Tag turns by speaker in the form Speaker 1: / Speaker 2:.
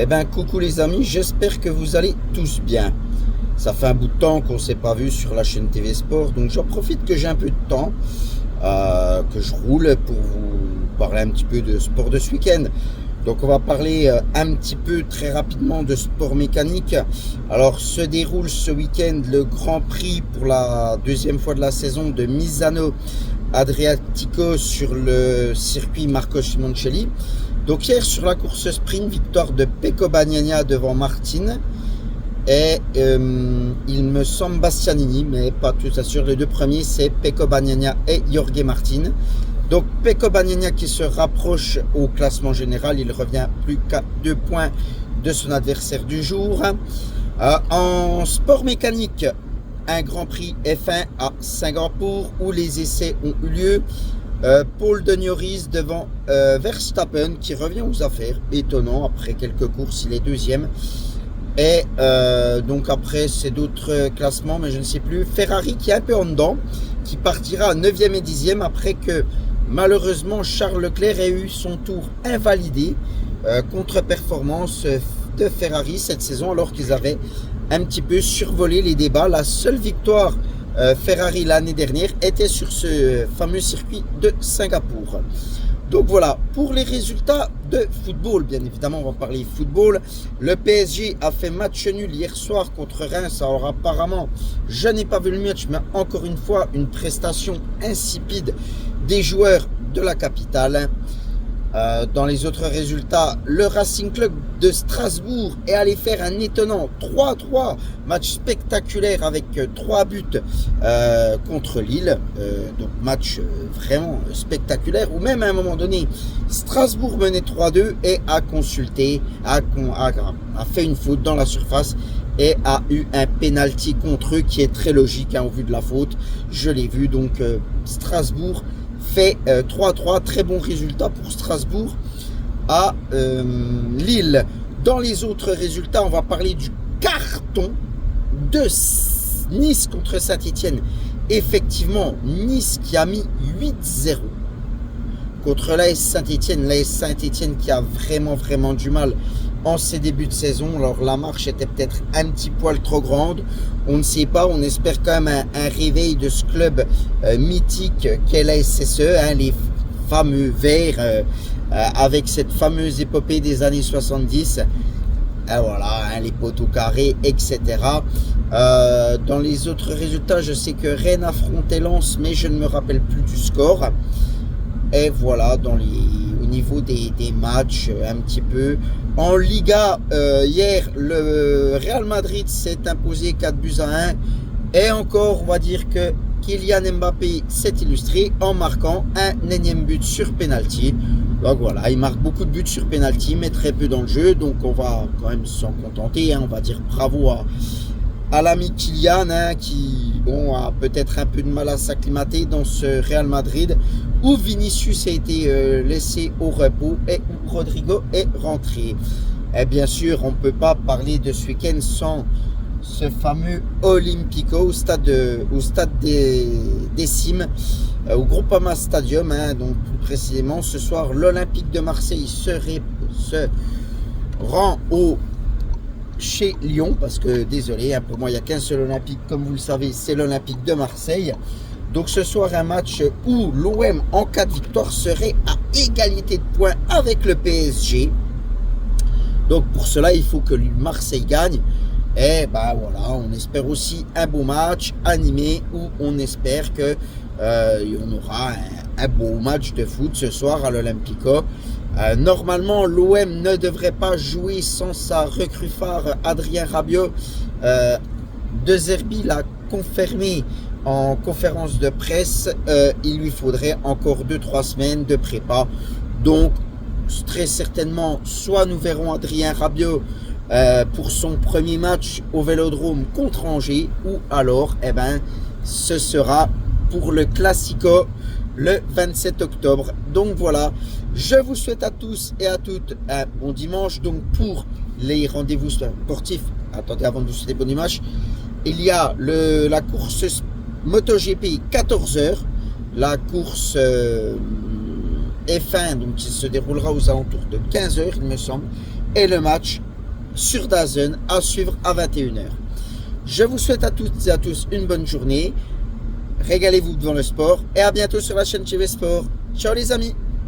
Speaker 1: Eh ben coucou les amis, j'espère que vous allez tous bien. Ça fait un bout de temps qu'on ne s'est pas vu sur la chaîne TV Sport, donc j'en profite que j'ai un peu de temps, que je roule pour vous parler un petit peu de sport de ce week-end. Donc on va parler un petit peu très rapidement de sport mécanique. Alors se déroule ce week-end le Grand Prix pour la deuxième fois de la saison de Misano Adriatico sur le circuit Marco Simoncelli. Donc hier sur la course sprint, victoire de Pecco Bagnaia devant Martin et il me semble Bastianini, mais pas tout à sûr. Les deux premiers c'est Pecco Bagnaia et Jorge Martin. Donc Pecco Bagnaia qui se rapproche au classement général, il revient plus qu'à 2 points de son adversaire du jour. En sport mécanique, un Grand Prix F1 à Singapour où les essais ont eu lieu. Paul de Norris devant Verstappen qui revient aux affaires, étonnant, après quelques courses il est deuxième. Et donc après c'est d'autres classements, mais je ne sais plus. Ferrari qui est un peu en dedans, qui partira à 9e et 10e après que malheureusement Charles Leclerc ait eu son tour invalidé, contre-performance de Ferrari cette saison alors qu'ils avaient un petit peu survolé les débats. La seule victoire Ferrari l'année dernière était sur ce fameux circuit de Singapour. Donc voilà, pour les résultats de football, bien évidemment, on va parler football. Le PSG a fait match nul hier soir contre Reims. Alors apparemment, je n'ai pas vu le match, mais encore une fois, une prestation insipide des joueurs de la capitale. Dans les autres résultats, le Racing Club de Strasbourg est allé faire un étonnant 3-3, match spectaculaire avec 3 buts contre Lille, donc match vraiment spectaculaire, où même à un moment donné, Strasbourg menait 3-2 et a consulté, a fait une faute dans la surface et a eu un penalty contre eux qui est très logique au vu de la faute. Je l'ai vu, donc Strasbourg fait 3-3, très bon résultat pour Strasbourg à Lille. Dans les autres résultats, on va parler du carton de Nice contre Saint-Etienne. Effectivement, Nice qui a mis 8-0 contre l'AS Saint-Etienne. L'AS Saint-Etienne qui a vraiment du mal en ces débuts de saison. Alors la marche était peut-être un petit poil trop grande, on ne sait pas, on espère quand même un réveil de ce club mythique qu'est la SSE, les fameux Verts, avec cette fameuse épopée des années 70, voilà, les poteaux carrés, etc. Dans les autres résultats, je sais que Rennes affrontait Lens, mais je ne me rappelle plus du score. Et voilà, au niveau des matchs, un petit peu. En Liga, hier, le Real Madrid s'est imposé 4-1. Et encore, on va dire que Kylian Mbappé s'est illustré en marquant un énième but sur penalty. Donc voilà, il marque beaucoup de buts sur penalty, mais très peu dans le jeu. Donc on va quand même s'en contenter. On va dire bravo à l'ami Kylian, qui a peut-être un peu de mal à s'acclimater dans ce Real Madrid où Vinicius a été laissé au repos et où Rodrigo est rentré. Et bien sûr, on ne peut pas parler de ce week-end sans ce fameux Olympico au stade des Cimes, au Groupama Stadium. Donc plus précisément, ce soir, l'Olympique de Marseille se rend chez Lyon, parce que désolé, pour moi il n'y a qu'un seul Olympique, comme vous le savez, c'est l'Olympique de Marseille. Donc ce soir, un match où l'OM en cas de victoire serait à égalité de points avec le PSG. Donc pour cela, il faut que Marseille gagne. Et ben voilà, on espère aussi un beau match animé où on espère que on aura un beau match de foot ce soir à l'Olympico. Normalement, l'OM ne devrait pas jouer sans sa recrue phare Adrien Rabiot. De Zerbi l'a confirmé en conférence de presse. Il lui faudrait encore 2-3 semaines de prépa. Donc, très certainement, soit nous verrons Adrien Rabiot pour son premier match au Vélodrome contre Angers, ou alors, ce sera pour le Classico le 27 octobre. Donc voilà, je vous souhaite à tous et à toutes un bon dimanche. Donc pour les rendez-vous sportifs, attendez, avant de vous souhaiter bon dimanche, il y a la course MotoGP 14h, la course F1 donc, qui se déroulera aux alentours de 15h il me semble, et le match sur DAZN à suivre à 21h. Je vous souhaite à toutes et à tous une bonne journée. Régalez-vous devant le sport et à bientôt sur la chaîne TV Sport. Ciao les amis!